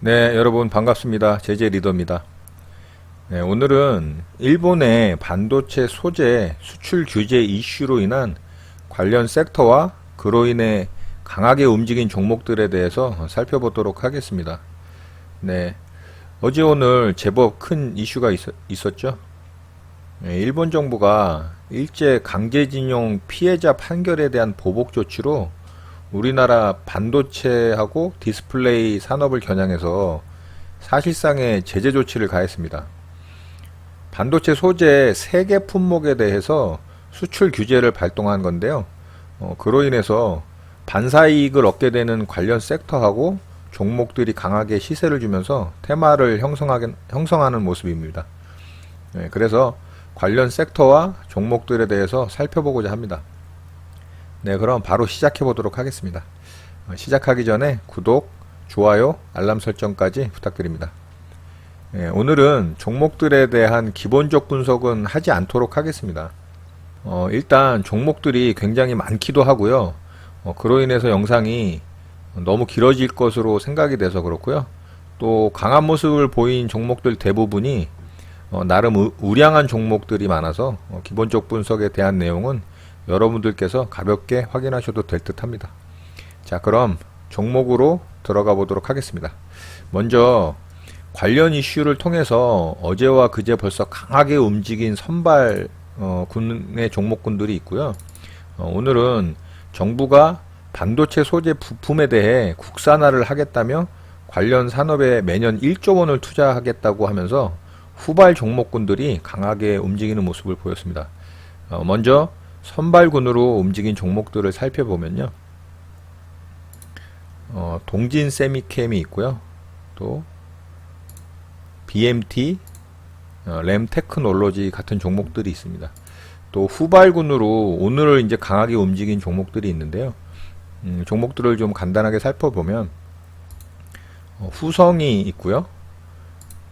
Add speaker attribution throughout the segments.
Speaker 1: 네, 여러분 반갑습니다. 제재 리더입니다. 네, 오늘은 일본의 반도체 소재 수출 규제 이슈로 인한 관련 섹터와 그로 인해 강하게 움직인 종목들에 대해서 살펴보도록 하겠습니다. 네, 어제 오늘 제법 큰 이슈가 있었죠. 네, 일본 정부가 일제 강제징용 피해자 판결에 대한 보복 조치로 우리나라 반도체하고 디스플레이 산업을 겨냥해서 사실상의 제재 조치를 가했습니다. 반도체 소재 3개 품목에 대해서 수출 규제를 발동한 건데요. 그로 인해서 반사이익을 얻게 되는 관련 섹터하고 종목들이 강하게 시세를 주면서 테마를 형성하는 모습입니다. 네, 그래서 관련 섹터와 종목들에 대해서 살펴보고자 합니다. 네, 그럼 바로 시작해 보도록 하겠습니다. 시작하기 전에 구독, 좋아요, 알람 설정까지 부탁드립니다. 네, 오늘은 종목들에 대한 기본적 분석은 하지 않도록 하겠습니다. 일단 종목들이 굉장히 많기도 하고요. 그로 인해서 영상이 너무 길어질 것으로 생각이 돼서 그렇고요. 또 강한 모습을 보인 종목들 대부분이 나름 우량한 종목들이 많아서 기본적 분석에 대한 내용은 여러분들께서 가볍게 확인하셔도 될 듯 합니다. 자, 그럼 종목으로 들어가 보도록 하겠습니다. 먼저 관련 이슈를 통해서 어제와 그제 벌써 강하게 움직인 선발 군의 종목군들이 있고요. 오늘은 정부가 반도체 소재 부품에 대해 국산화를 하겠다며 관련 산업에 매년 1조 원을 투자하겠다고 하면서 후발 종목군들이 강하게 움직이는 모습을 보였습니다. 먼저 선발군으로 움직인 종목들을 살펴보면요. 동진 세미캠이 있고요. 또 BMT, 램 테크놀로지 같은 종목들이 있습니다. 또 후발군으로 오늘 이제 강하게 움직인 종목들이 있는데요. 종목들을 좀 간단하게 살펴보면 후성이 있고요.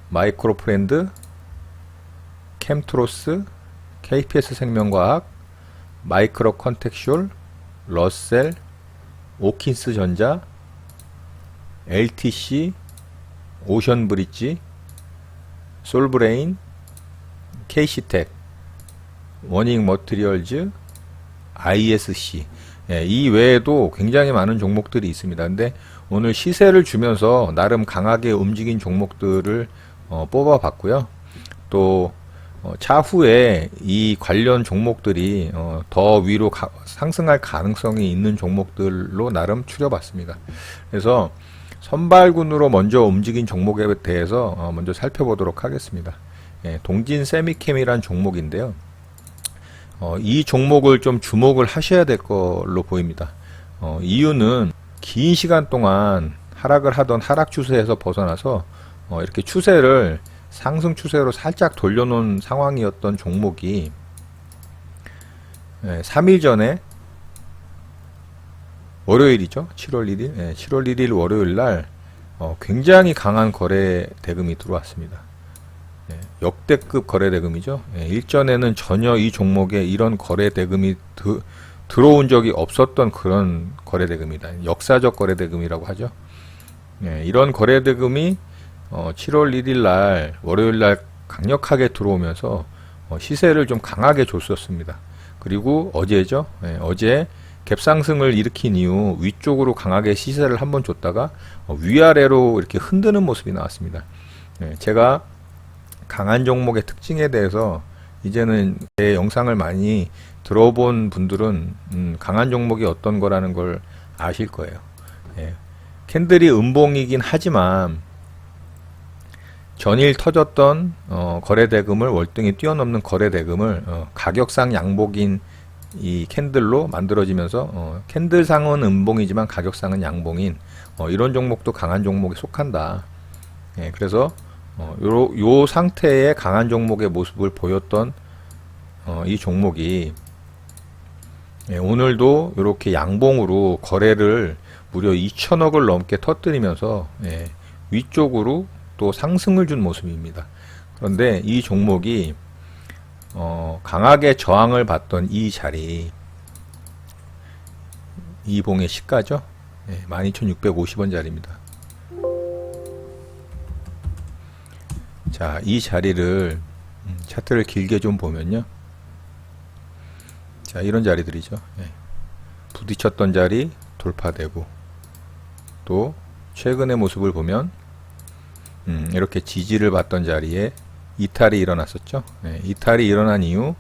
Speaker 1: 마이크로프렌드, 캠트로스, KPS 생명과학, 마이크로 컨텍슈얼, 러셀, 오킨스 전자, LTC, 오션브릿지, 솔브레인, KC텍, 워닝 머티리얼즈, ISC. 예, 이 외에도 굉장히 많은 종목들이 있습니다. 근데 오늘 시세를 주면서 나름 강하게 움직인 종목들을 뽑아봤고요. 또 차후에 이 관련 종목들이 더 위로 상승할 가능성이 있는 종목들로 나름 추려봤습니다. 그래서 선발군으로 먼저 움직인 종목에 대해서 먼저 살펴보도록 하겠습니다. 예, 동진 세미캠이란 종목인데요. 이 종목을 좀 주목을 하셔야 될 걸로 보입니다. 이유는 긴 시간 동안 하락을 하던 하락 추세에서 벗어나서 이렇게 추세를 상승 추세로 살짝 돌려놓은 상황이었던 종목이 3일 전에 월요일이죠. 7월 1일 7월 1일 월요일 날 굉장히 강한 거래 대금이 들어왔습니다. 역대급 거래 대금이죠. 일전에는 전혀 이 종목에 이런 거래 대금이 들어온 적이 없었던 그런 거래 대금이다. 역사적 거래 대금이라고 하죠. 이런 거래 대금이 7월 1일 날 월요일 날 강력하게 들어오면서 시세를 좀 강하게 줬었습니다. 그리고 어제죠. 어제 갭상승을 일으킨 이후 위쪽으로 강하게 시세를 한번 줬다가 위아래로 이렇게 흔드는 모습이 나왔습니다. 제가 강한 종목의 특징에 대해서 이제는 제 영상을 많이 들어본 분들은 강한 종목이 어떤 거라는 걸 아실 거예요. 캔들이 음봉이긴 하지만 전일 터졌던 거래 대금을 월등히 뛰어넘는 거래 대금을 가격상 양복인 이 캔들로 만들어지면서 캔들상은 음봉이지만 가격상은 양봉인 이런 종목도 강한 종목에 속한다. 그래서 요 상태의 강한 종목의 모습을 보였던 이 종목이 오늘도 이렇게 양봉으로 거래를 무려 2천억을 넘게 터뜨리면서 위쪽으로 또 상승을 준 모습입니다. 그런데 이 종목이 강하게 저항을 받던 이 자리, 이 봉의 시가죠. 12,650원짜리입니다. 자, 이 자리를 차트를 길게 좀 보면요. 자, 이런 자리들이죠. 예. 부딪혔던 자리 돌파되고, 또 최근의 모습을 보면 이렇게 지지를 받던 자리에 이탈이 일어났었죠. 예, 이탈이 일어난 이후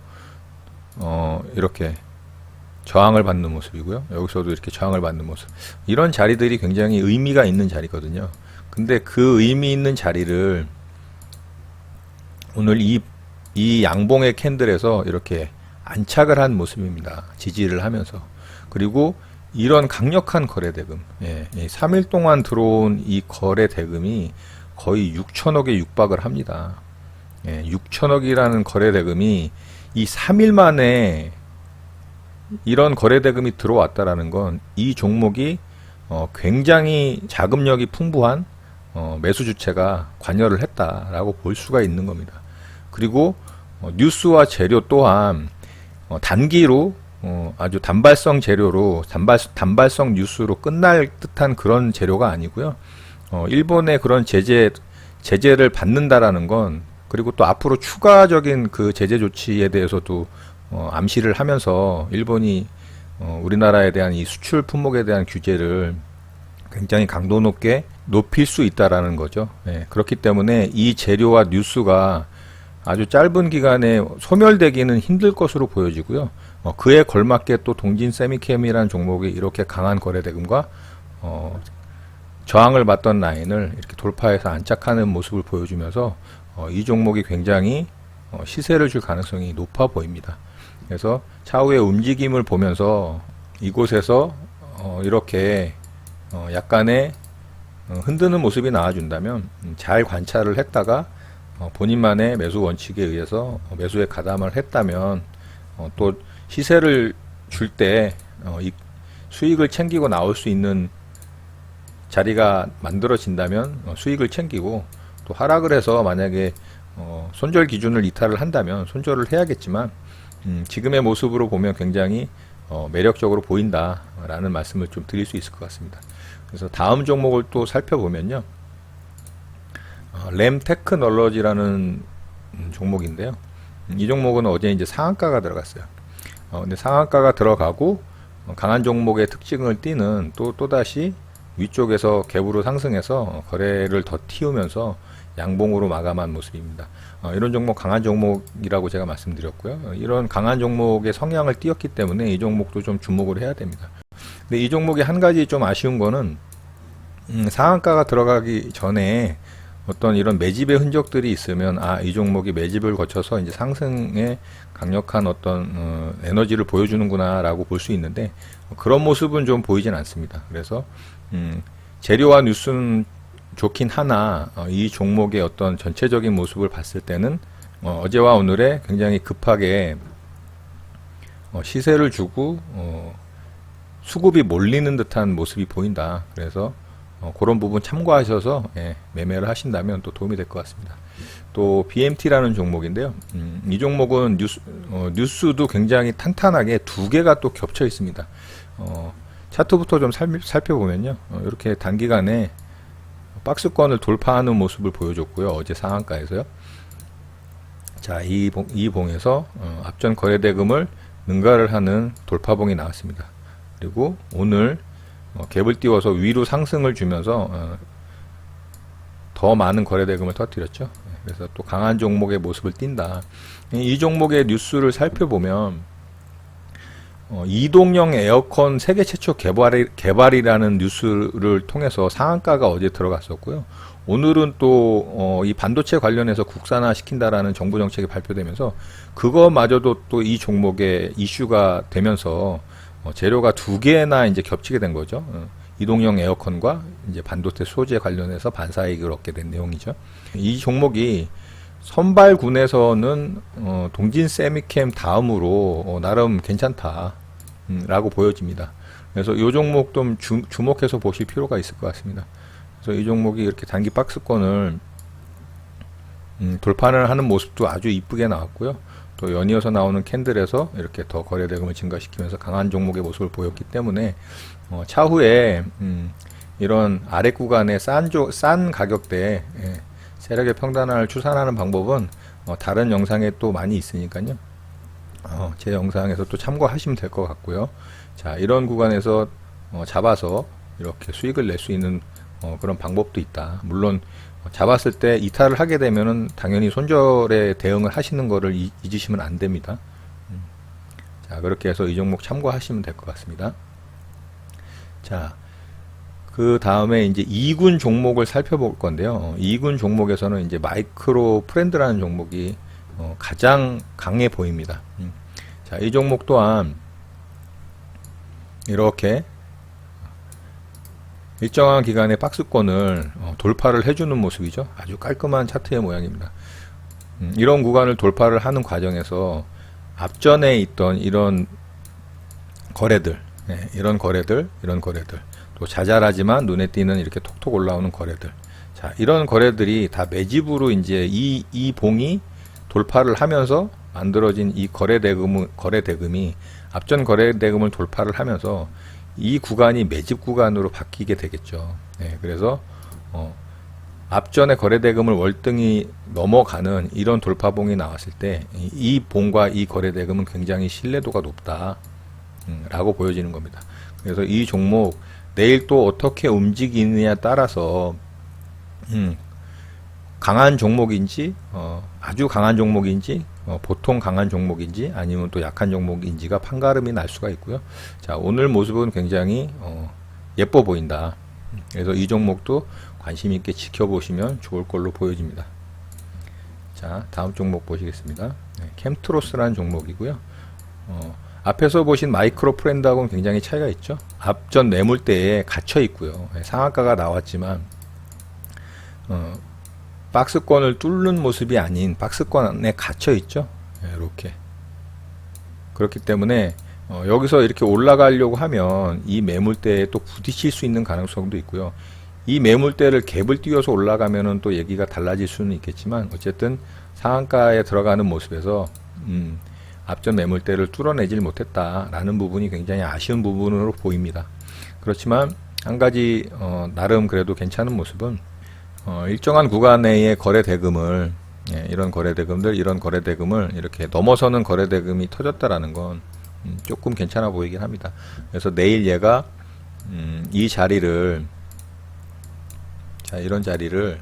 Speaker 1: 이렇게 저항을 받는 모습이고요. 여기서도 이렇게 저항을 받는 모습. 이런 자리들이 굉장히 의미가 있는 자리거든요. 근데 그 의미 있는 자리를 오늘 이 양봉의 캔들에서 이렇게 안착을 한 모습입니다. 지지를 하면서. 그리고 이런 강력한 거래 대금, 3일 동안 들어온 이 거래 대금이 거의 6천억에 육박을 합니다. 6천억이라는 거래 대금이 이 3일 만에 이런 거래 대금이 들어왔다라는 건 이 종목이 굉장히 자금력이 풍부한 매수 주체가 관여를 했다라고 볼 수가 있는 겁니다. 그리고 뉴스와 재료 또한 단기로 아주 단발성 재료로 단발성 뉴스로 끝날 듯한 그런 재료가 아니고요. 일본의 그런 제재를 받는다라는 건, 그리고 또 앞으로 추가적인 그 제재 조치에 대해서도 암시를 하면서 일본이 우리나라에 대한 이 수출 품목에 대한 규제를 굉장히 강도 높게 높일 수 있다라는 거죠. 그렇기 때문에 이 재료와 뉴스가 아주 짧은 기간에 소멸되기는 힘들 것으로 보여지고요. 그에 걸맞게 또 동진 세미캠이라는 종목이 이렇게 강한 거래 대금과 저항을 받던 라인을 이렇게 돌파해서 안착하는 모습을 보여주면서 이 종목이 굉장히 시세를 줄 가능성이 높아 보입니다. 그래서 차후의 움직임을 보면서 이곳에서 이렇게 약간의 흔드는 모습이 나와준다면 잘 관찰을 했다가 본인만의 매수 원칙에 의해서 매수에 가담을 했다면 또 시세를 줄 때 수익을 챙기고 나올 수 있는 자리가 만들어진다면 수익을 챙기고, 또 하락을 해서 만약에 손절 기준을 이탈을 한다면 손절을 해야겠지만 지금의 모습으로 보면 굉장히 매력적으로 보인다라는 말씀을 좀 드릴 수 있을 것 같습니다. 그래서 다음 종목을 또 살펴보면요. 램 테크놀로지라는 종목인데요. 이 종목은 어제 이제 상한가가 들어갔어요. 근데 상한가가 들어가고 강한 종목의 특징을 띠는 또다시 위쪽에서 갭으로 상승해서 거래를 더 틔우면서 양봉으로 마감한 모습입니다. 이런 종목 강한 종목이라고 제가 말씀드렸고요. 이런 강한 종목의 성향을 띄었기 때문에 이 종목도 좀 주목을 해야 됩니다. 근데 이 종목이 한 가지 좀 아쉬운 거는 상한가가 들어가기 전에 어떤 이런 매집의 흔적들이 있으면 이 종목이 매집을 거쳐서 이제 상승에 강력한 어떤 에너지를 보여주는구나 라고 볼 수 있는데 그런 모습은 좀 보이진 않습니다. 그래서 재료와 뉴스는 좋긴 하나 이 종목의 어떤 전체적인 모습을 봤을 때는 어제와 오늘에 굉장히 급하게 시세를 주고 수급이 몰리는 듯한 모습이 보인다. 그래서 그런 부분 참고하셔서 매매를 하신다면 또 도움이 될 것 같습니다. 또 BMT라는 종목인데요. 이 종목은 뉴스도 굉장히 탄탄하게 두 개가 또 겹쳐 있습니다. 차트부터 좀 살펴보면요. 이렇게 단기간에 박스권을 돌파하는 모습을 보여줬고요. 어제 상한가에서요. 자, 이 봉에서 앞전 거래대금을 능가를 하는 돌파봉이 나왔습니다. 그리고 오늘 갭을 띄워서 위로 상승을 주면서 더 많은 거래대금을 터뜨렸죠. 그래서 또 강한 종목의 모습을 띈다. 이 종목의 뉴스를 살펴보면 이동형 에어컨 세계 최초 개발이라는 뉴스를 통해서 상한가가 어제 들어갔었고요. 오늘은 또 이 반도체 관련해서 국산화 시킨다라는 정부 정책이 발표되면서 그거마저도 또 이 종목의 이슈가 되면서 재료가 두 개나 이제 겹치게 된 거죠. 이동형 에어컨과 이제 반도체 소재 관련해서 반사이익을 얻게 된 내용이죠. 이 종목이 선발군에서는 동진 세미캠 다음으로 나름 괜찮다라고 보여집니다. 그래서 이 종목 좀 주목해서 보실 필요가 있을 것 같습니다. 그래서 이 종목이 이렇게 단기 박스권을 돌파를 하는 모습도 아주 이쁘게 나왔고요. 또 연이어서 나오는 캔들에서 이렇게 더 거래대금을 증가시키면서 강한 종목의 모습을 보였기 때문에 차후에 이런 아래 구간의 싼 가격대에 세력의 평단화를 추산하는 방법은 다른 영상에 또 많이 있으니까요. 제 영상에서 또 참고하시면 될 것 같고요. 자, 이런 구간에서 잡아서 이렇게 수익을 낼 수 있는 그런 방법도 있다. 물론 잡았을 때 이탈을 하게 되면은 당연히 손절에 대응을 하시는 거를 잊으시면 안 됩니다. 자, 그렇게 해서 이 종목 참고하시면 될 것 같습니다. 자, 그 다음에 이제 2군 종목을 살펴볼 건데요. 2군 종목에서는 이제 마이크로 프렌드라는 종목이 가장 강해 보입니다. 자, 이 종목 또한 이렇게 일정한 기간의 박스권을 돌파를 해주는 모습이죠. 아주 깔끔한 차트의 모양입니다. 이런 구간을 돌파를 하는 과정에서 앞전에 있던 이런 거래들, 이런 거래들, 또 자잘하지만 눈에 띄는 이렇게 톡톡 올라오는 거래들. 자, 이런 거래들이 다 매집으로 이제 이 봉이 돌파를 하면서 만들어진 이 거래대금이 앞전 거래대금을 돌파를 하면서 이 구간이 매집 구간으로 바뀌게 되겠죠. 그래서 앞전의 거래대금을 월등히 넘어가는 이런 돌파봉이 나왔을 때 이 봉과 이 거래대금은 굉장히 신뢰도가 높다 라고 보여지는 겁니다. 그래서 이 종목 내일 또 어떻게 움직이느냐에 따라서 강한 종목인지 아주 강한 종목인지 보통 강한 종목인지 아니면 또 약한 종목인지가 판가름이 날 수가 있고요. 자, 오늘 모습은 굉장히 예뻐 보인다. 그래서 이 종목도 관심 있게 지켜보시면 좋을 걸로 보여집니다. 자, 다음 종목 보시겠습니다. 캠트로스라는 종목이고요. 앞에서 보신 마이크로 프렌드하고는 굉장히 차이가 있죠. 앞전 매물대에 갇혀 있고요. 상한가가 나왔지만 박스권을 뚫는 모습이 아닌 박스권 안에 갇혀 있죠. 이렇게. 그렇기 때문에 여기서 이렇게 올라가려고 하면 이 매물대에 또 부딪힐 수 있는 가능성도 있고요. 이 매물대를 갭을 띄워서 올라가면은 또 얘기가 달라질 수는 있겠지만 어쨌든 상한가에 들어가는 모습에서 앞전 매물대를 뚫어내질 못했다라는 부분이 굉장히 아쉬운 부분으로 보입니다. 그렇지만 한 가지 나름 그래도 괜찮은 모습은 일정한 구간 내의 거래 대금을 이런 거래 대금을 이렇게 넘어서는 거래 대금이 터졌다라는 건 조금 괜찮아 보이긴 합니다. 그래서 내일 얘가 이 자리를 이런 자리를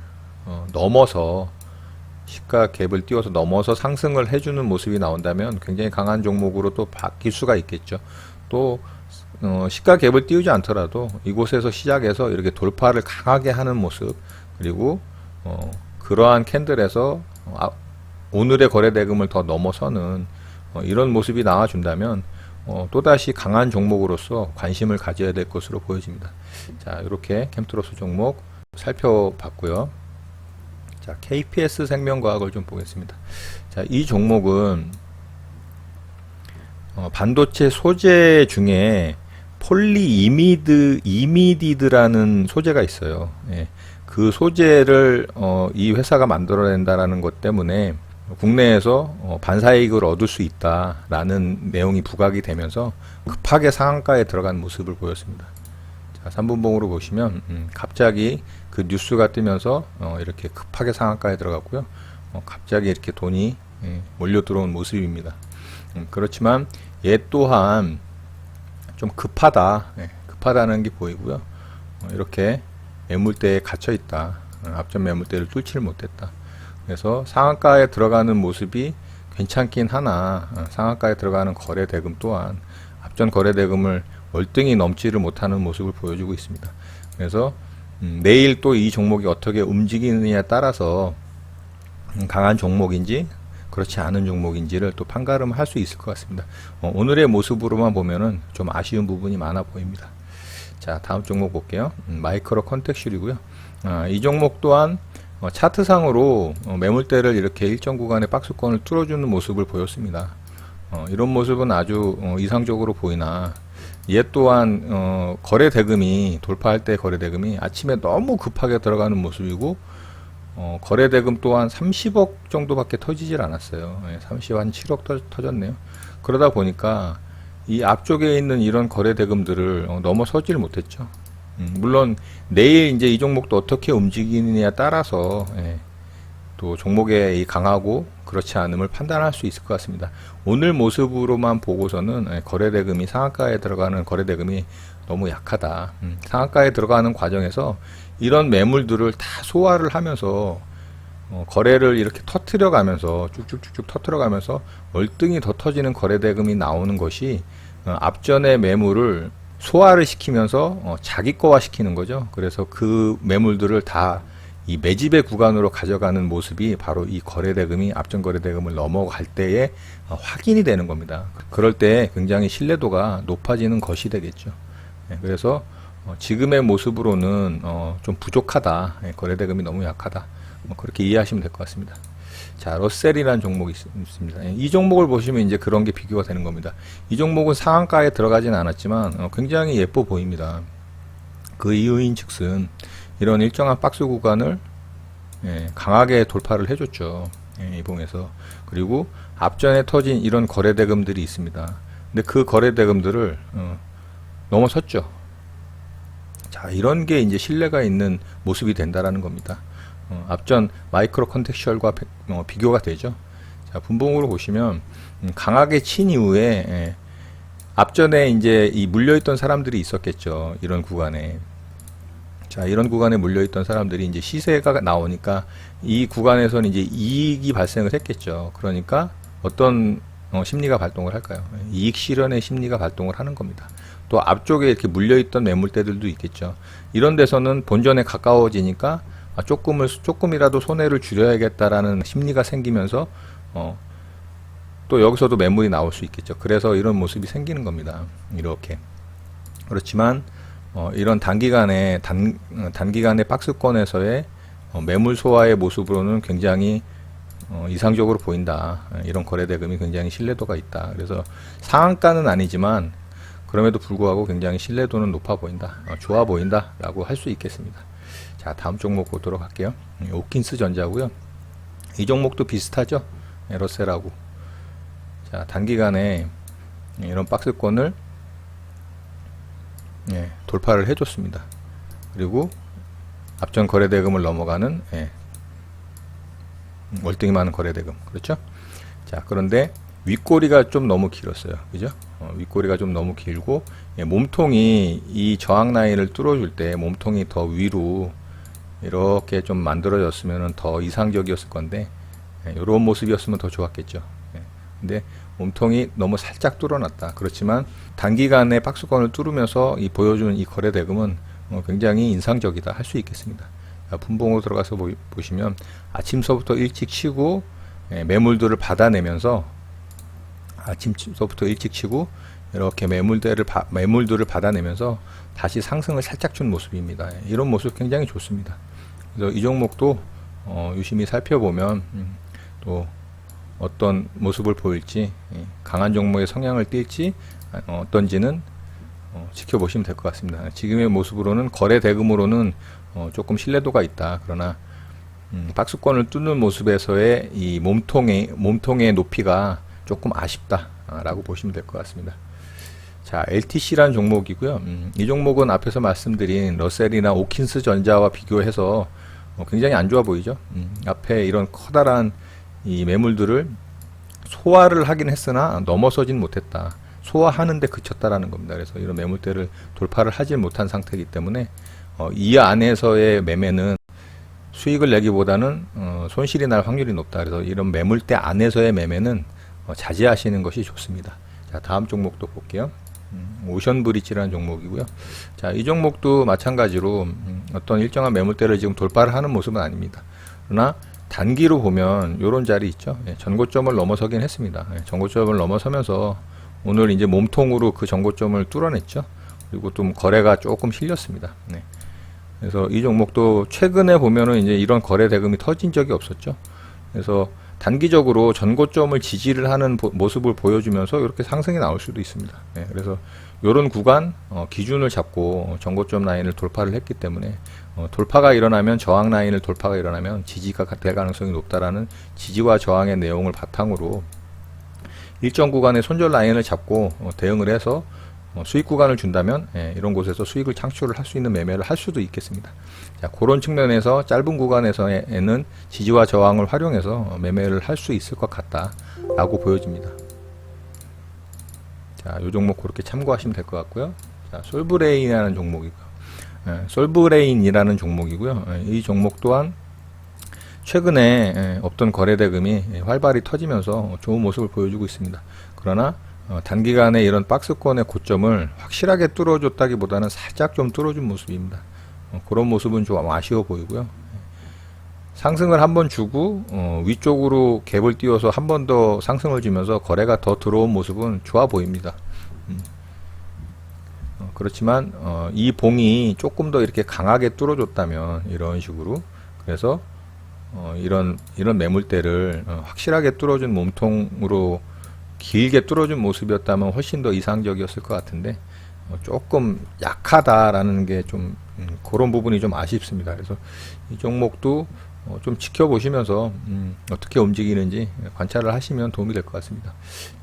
Speaker 1: 넘어서 시가 갭을 띄워서 넘어서 상승을 해주는 모습이 나온다면 굉장히 강한 종목으로 또 바뀔 수가 있겠죠. 또 시가 갭을 띄우지 않더라도 이곳에서 시작해서 이렇게 돌파를 강하게 하는 모습, 그리고 그러한 캔들에서 오늘의 거래 대금을 더 넘어서는 이런 모습이 나와준다면 또다시 강한 종목으로서 관심을 가져야 될 것으로 보여집니다. 자, 이렇게 캠트로스 종목 살펴봤고요. 자, KPS 생명과학을 좀 보겠습니다. 자, 이 종목은 반도체 소재 중에 폴리이미디드라는 소재가 있어요. 그 소재를 이 회사가 만들어낸다라는 것 때문에 국내에서 반사이익을 얻을 수 있다라는 내용이 부각이 되면서 급하게 상한가에 들어간 모습을 보였습니다. 자, 3분봉으로 보시면 갑자기 그 뉴스가 뜨면서 이렇게 급하게 상한가에 들어갔고요. 갑자기 이렇게 돈이 몰려 들어온 모습입니다. 그렇지만 얘 또한 좀 급하다는 게 보이고요. 이렇게 매물대에 갇혀 있다. 앞전 매물대를 뚫지를 못했다. 그래서 상한가에 들어가는 모습이 괜찮긴 하나 상한가에 들어가는 거래 대금 또한 앞전 거래 대금을 월등히 넘지를 못하는 모습을 보여주고 있습니다. 그래서 내일 또 이 종목이 어떻게 움직이느냐에 따라서 강한 종목인지 그렇지 않은 종목인지를 또 판가름할 수 있을 것 같습니다. 오늘의 모습으로만 보면은 좀 아쉬운 부분이 많아 보입니다. 자, 다음 종목 볼게요. 마이크로 컨텍슐이고요. 이 종목 또한 차트상으로 매물대를 이렇게 일정 구간의 박스권을 뚫어주는 모습을 보였습니다. 이런 모습은 아주 이상적으로 보이나 얘 또한 거래 대금이 돌파할 때 거래 대금이 아침에 너무 급하게 들어가는 모습이고 거래 대금 또한 30억 정도밖에 터지질 않았어요. 37억 터졌네요. 그러다 보니까 이 앞쪽에 있는 이런 거래 대금들을 넘어서지를 못했죠. 물론 내일 이제 이 종목도 어떻게 움직이느냐에 따라서 또 종목의 이 강하고 그렇지 않음을 판단할 수 있을 것 같습니다. 오늘 모습으로만 보고서는 거래대금이 상한가에 들어가는 거래대금이 너무 약하다. 상한가에 들어가는 과정에서 이런 매물들을 다 소화를 하면서 거래를 이렇게 터트려 가면서 쭉쭉쭉쭉 터트려 가면서 월등히 더 터지는 거래대금이 나오는 것이 앞전의 매물을 소화를 시키면서 자기 거화 시키는 거죠. 그래서 그 매물들을 다 이 매집의 구간으로 가져가는 모습이 바로 이 거래대금이 앞전 거래대금을 넘어갈 때에 확인이 되는 겁니다. 그럴 때 굉장히 신뢰도가 높아지는 것이 되겠죠. 그래서 지금의 모습으로는 좀 부족하다. 거래대금이 너무 약하다. 그렇게 이해하시면 될 것 같습니다. 자, 러셀이라는 종목이 있습니다. 이 종목을 보시면 이제 그런 게 비교가 되는 겁니다. 이 종목은 상한가에 들어가지는 않았지만 굉장히 예뻐 보입니다. 그 이유인 즉슨 이런 일정한 박스 구간을 강하게 돌파를 해줬죠. 이 봉에서. 그리고 앞전에 터진 이런 거래대금들이 있습니다. 근데 그 거래대금들을 넘어섰죠. 자, 이런 게 이제 신뢰가 있는 모습이 된다라는 겁니다. 앞전 마이크로 컨텍슈얼과 비교가 되죠. 자, 분봉으로 보시면 강하게 친 이후에 앞전에 이제 이 물려있던 사람들이 있었겠죠. 이런 구간에. 자, 이런 구간에 물려있던 사람들이 이제 시세가 나오니까 이 구간에서는 이제 이익이 발생을 했겠죠. 그러니까 어떤 심리가 발동을 할까요? 이익 실현의 심리가 발동을 하는 겁니다. 또 앞쪽에 이렇게 물려있던 매물대들도 있겠죠. 이런 데서는 본전에 가까워지니까 조금이라도 손해를 줄여야겠다라는 심리가 생기면서 또 여기서도 매물이 나올 수 있겠죠. 그래서 이런 모습이 생기는 겁니다. 이렇게. 그렇지만 이런 단기간의 박스권에서의 매물 소화의 모습으로는 굉장히 이상적으로 보인다. 이런 거래대금이 굉장히 신뢰도가 있다. 그래서 상한가는 아니지만 그럼에도 불구하고 굉장히 신뢰도는 높아 보인다. 좋아 보인다 라고 할 수 있겠습니다. 자, 다음 종목 보도록 할게요. 오킨스 전자고요. 이 종목도 비슷하죠. 러셀하고. 자, 단기간에 이런 박스권을 돌파를 해줬습니다. 그리고 앞전 거래대금을 넘어가는 월등히 많은 거래대금. 그렇죠? 자, 그런데 윗꼬리가 좀 너무 길었어요. 그죠? 윗꼬리가 좀 너무 길고 몸통이 이 저항 라인을 뚫어줄 때 몸통이 더 위로 이렇게 좀 만들어졌으면 더 이상적이었을 건데 이런 모습이었으면 더 좋았겠죠. 근데 몸통이 너무 살짝 뚫어놨다. 그렇지만 단기간에 박스권을 뚫으면서 보여주는 이 거래대금은 굉장히 인상적이다 할 수 있겠습니다. 분봉으로 들어가서 보시면 아침서부터 일찍 치고 매물들을 받아내면서 아침서부터 일찍 치고 이렇게 매물들을 받아내면서 다시 상승을 살짝 준 모습입니다. 이런 모습 굉장히 좋습니다. 그래서 이 종목도 유심히 살펴보면 또 어떤 모습을 보일지 강한 종목의 성향을 띨지 어떤지는 지켜보시면 될 것 같습니다. 지금의 모습으로는 거래 대금으로는 조금 신뢰도가 있다. 그러나 박스권을 뚫는 모습에서의 이 몸통의 높이가 조금 아쉽다라고 보시면 될 것 같습니다. 자, LTC라는 종목이고요. 이 종목은 앞에서 말씀드린 러셀이나 오킨스 전자와 비교해서 굉장히 안 좋아 보이죠. 앞에 이런 커다란 이 매물들을 소화를 하긴 했으나 넘어서진 못했다. 소화하는데 그쳤다라는 겁니다. 그래서 이런 매물대를 돌파를 하지 못한 상태이기 때문에 이 안에서의 매매는 수익을 내기보다는 손실이 날 확률이 높다. 그래서 이런 매물대 안에서의 매매는 자제하시는 것이 좋습니다. 자, 다음 종목도 볼게요. 오션브리지라는 종목이고요. 자, 이 종목도 마찬가지로 어떤 일정한 매물대를 지금 돌파를 하는 모습은 아닙니다. 그러나 단기로 보면 이런 자리 있죠. 전고점을 넘어서긴 했습니다. 전고점을 넘어서면서 오늘 이제 몸통으로 그 전고점을 뚫어냈죠. 그리고 또 거래가 조금 실렸습니다. 그래서 이 종목도 최근에 보면은 이제 이런 거래 대금이 터진 적이 없었죠. 그래서 단기적으로 전고점을 지지를 하는 모습을 보여주면서 이렇게 상승이 나올 수도 있습니다. 그래서 이런 구간 기준을 잡고 전고점 라인을 돌파를 했기 때문에 돌파가 일어나면 저항 라인을 돌파가 일어나면 지지가 될 가능성이 높다라는 지지와 저항의 내용을 바탕으로 일정 구간의 손절 라인을 잡고 대응을 해서 수익 구간을 준다면 이런 곳에서 수익을 창출을 할 수 있는 매매를 할 수도 있겠습니다. 자, 그런 측면에서 짧은 구간에서는 지지와 저항을 활용해서 매매를 할 수 있을 것 같다라고 보여집니다. 자, 이 종목 그렇게 참고하시면 될 것 같고요. 자, 솔브레인이라는 종목이고요. 솔브레인이라는 종목이고요. 이 종목 또한 최근에 없던 거래대금이 활발히 터지면서 좋은 모습을 보여주고 있습니다. 그러나 단기간에 이런 박스권의 고점을 확실하게 뚫어줬다기보다는 살짝 좀 뚫어준 모습입니다. 그런 모습은 좀 아쉬워 보이고요. 상승을 한번 주고 위쪽으로 갭을 띄워서 한 번 더 상승을 주면서 거래가 더 들어온 모습은 좋아 보입니다. 그렇지만 이 봉이 조금 더 이렇게 강하게 뚫어줬다면 이런 식으로, 그래서 이런 매물대를 확실하게 뚫어준 몸통으로 길게 뚫어준 모습이었다면 훨씬 더 이상적이었을 것 같은데 조금 약하다라는 게 좀 그런 부분이 좀 아쉽습니다. 그래서 이 종목도 좀 지켜보시면서 어떻게 움직이는지 관찰을 하시면 도움이 될 것 같습니다.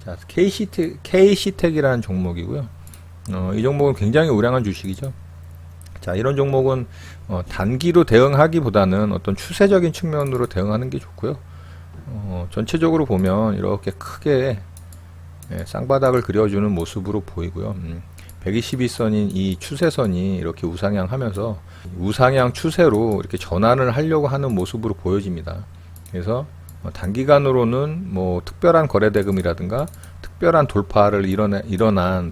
Speaker 1: 자, KC텍이라는 종목이고요. 이 종목은 굉장히 우량한 주식이죠. 자, 이런 종목은 단기로 대응하기보다는 어떤 추세적인 측면으로 대응하는 게 좋고요. 전체적으로 보면 이렇게 크게 쌍바닥을 그려주는 모습으로 보이고요. 122선인 이 추세선이 이렇게 우상향 하면서 우상향 추세로 이렇게 전환을 하려고 하는 모습으로 보여집니다. 그래서 단기간으로는 뭐 특별한 거래대금이라든가 특별한 돌파를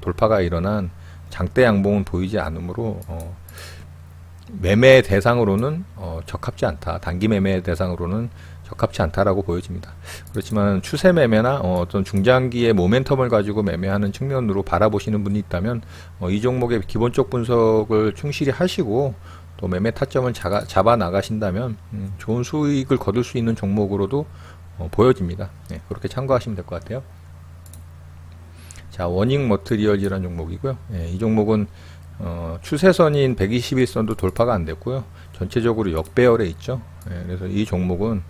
Speaker 1: 돌파가 일어난 장대 양봉은 보이지 않으므로 매매 대상으로는 적합지 않다. 단기 매매 대상으로는 적합치 않다라고 보여집니다. 그렇지만 추세 매매나 어떤 중장기의 모멘텀을 가지고 매매하는 측면으로 바라보시는 분이 있다면 이 종목의 기본적 분석을 충실히 하시고 또 매매 타점을 잡아 나가신다면 좋은 수익을 거둘 수 있는 종목으로도 보여집니다. 네, 그렇게 참고하시면 될 것 같아요. 자, 워닝 머트리얼이라는 종목이고요. 이 종목은 추세선인 121선도 돌파가 안 됐고요. 전체적으로 역배열에 있죠. 그래서 이 종목은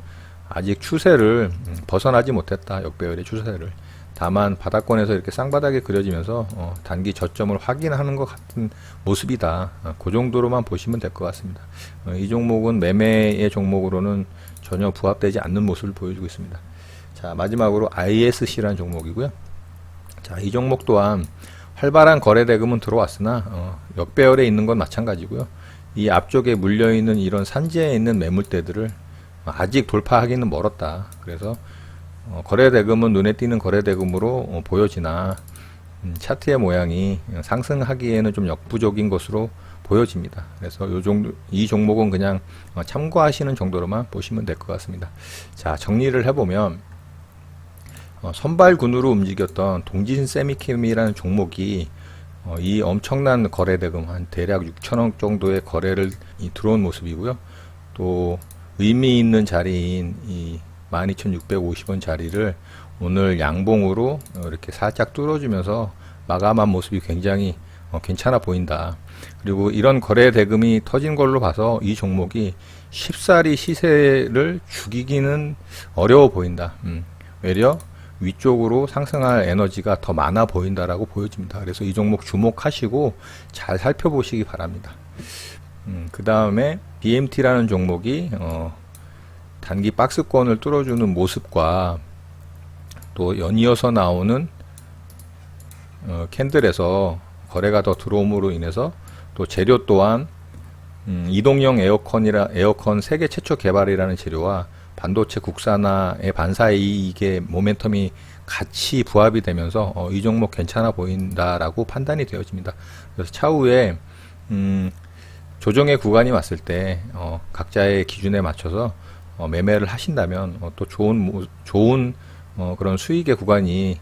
Speaker 1: 아직 추세를 벗어나지 못했다. 역배열의 추세를. 다만 바닥권에서 이렇게 쌍바닥이 그려지면서 단기 저점을 확인하는 것 같은 모습이다. 그 정도로만 보시면 될 것 같습니다. 이 종목은 매매의 종목으로는 전혀 부합되지 않는 모습을 보여주고 있습니다. 자, 마지막으로 ISC라는 종목이고요. 자, 이 종목 또한 활발한 거래 대금은 들어왔으나 역배열에 있는 건 마찬가지고요. 이 앞쪽에 물려있는 이런 산지에 있는 매물대들을 아직 돌파하기는 멀었다. 그래서 거래 대금은 눈에 띄는 거래 대금으로 보여지나 차트의 모양이 상승하기에는 좀 역부족인 것으로 보여집니다. 그래서 이 종목은 그냥 참고하시는 정도로만 보시면 될 것 같습니다. 자, 정리를 해보면 선발군으로 움직였던 동진 세미캠이라는 종목이 이 엄청난 거래 대금 한 대략 6천억 정도의 거래를 들어온 모습이고요. 또 의미 있는 자리인 이 12,650원 자리를 오늘 양봉으로 이렇게 살짝 뚫어주면서 마감한 모습이 굉장히 괜찮아 보인다. 그리고 이런 거래 대금이 터진 걸로 봐서 이 종목이 쉽사리 시세를 죽이기는 어려워 보인다. 외려 위쪽으로 상승할 에너지가 더 많아 보인다라고 보여집니다. 그래서 이 종목 주목하시고 잘 살펴보시기 바랍니다. 그 다음에 BMT라는 종목이 단기 박스권을 뚫어주는 모습과 또 연이어서 나오는 캔들에서 거래가 더 들어옴으로 인해서 또 재료 또한 이동형 에어컨 세계 최초 개발이라는 재료와 반도체 국산화의 반사이익의 모멘텀이 같이 부합이 되면서 이 종목 괜찮아 보인다라고 판단이 되어집니다. 그래서 차후에 조정의 구간이 왔을 때 각자의 기준에 맞춰서 매매를 하신다면 또 좋은 그런 수익의 구간이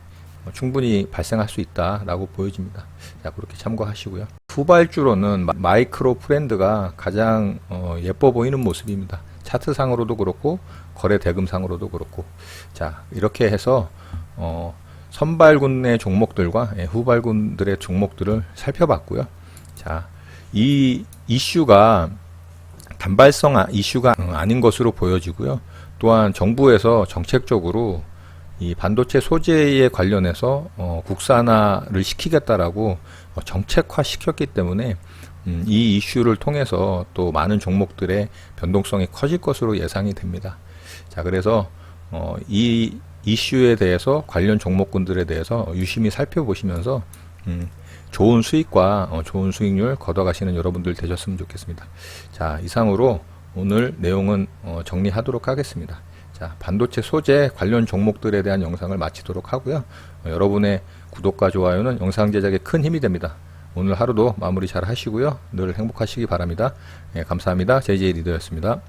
Speaker 1: 충분히 발생할 수 있다라고 보여집니다. 자, 그렇게 참고하시고요. 후발주로는 마이크로 프렌드가 가장 예뻐 보이는 모습입니다. 차트상으로도 그렇고 거래 대금상으로도 그렇고. 자, 이렇게 해서 선발군의 종목들과 후발군들의 종목들을 살펴봤고요. 자, 이 이슈가 단발성 이슈가 아닌 것으로 보여지고요. 또한 정부에서 정책적으로 이 반도체 소재에 관련해서 국산화를 시키겠다라고 정책화 시켰기 때문에 이 이슈를 통해서 또 많은 종목들의 변동성이 커질 것으로 예상이 됩니다. 자, 그래서 이 이슈에 대해서 관련 종목군들에 대해서 유심히 살펴보시면서 좋은 수익과 좋은 수익률 거둬가시는 여러분들 되셨으면 좋겠습니다. 자, 이상으로 오늘 내용은 정리하도록 하겠습니다. 자, 반도체 소재 관련 종목들에 대한 영상을 마치도록 하고요. 여러분의 구독과 좋아요는 영상 제작에 큰 힘이 됩니다. 오늘 하루도 마무리 잘 하시고요. 늘 행복하시기 바랍니다. 예, 감사합니다. JJ 리더였습니다.